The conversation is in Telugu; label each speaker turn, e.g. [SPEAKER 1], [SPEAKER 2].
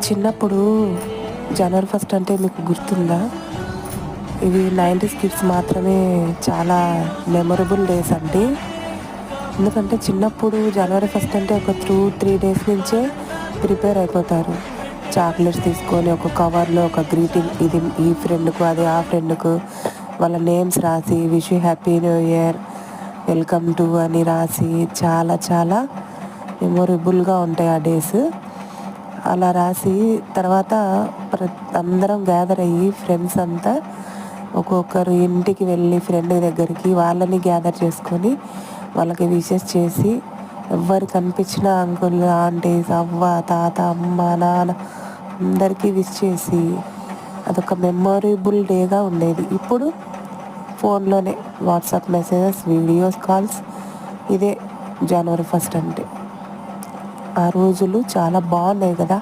[SPEAKER 1] చిన్నప్పుడు జనవరి ఫస్ట్ అంటే మీకు గుర్తుందా? ఇవి 90s కిడ్స్ మాత్రమే చాలా మెమరబుల్ డేస్ అండి. ఎందుకంటే చిన్నప్పుడు జనవరి ఫస్ట్ అంటే ఒక 3 డేస్ నుంచే ప్రిపేర్ అయిపోతారు. చాక్లెట్స్ తీసుకొని ఒక కవర్లో ఒక గ్రీటింగ్, ఇది ఈ ఫ్రెండ్‌కు, అది ఆ ఫ్రెండ్‌కు వాళ్ళ నేమ్స్ రాసి wish you happy new year, welcome to అని రాసి చాలా చాలా మెమొరబుల్‌గా ఉంటాయి ఆ డేస్. అలా రాసి తర్వాత అందరం గ్యాదర్ అయ్యి ఫ్రెండ్స్ అంతా ఒక్కొక్కరు ఇంటికి వెళ్ళి ఫ్రెండ్ దగ్గరికి వాళ్ళని గ్యాదర్ చేసుకొని వాళ్ళకి విషెస్ చేసి, ఎవ్వరు కనిపించిన అంకుల్, ఆంటీస్, అవ్వ, తాత, అమ్మ, నాన్న అందరికీ విష్ చేసి అదొక మెమొరబుల్ డేగా ఉండేది. ఇప్పుడు ఫోన్లోనే వాట్సాప్ మెసేజెస్, వీడియోస్ కాల్స్, ఇదే జనవరి ఫస్ట్ అంటే. ఆ రోజులు చాలా బాగున్నాయి కదా.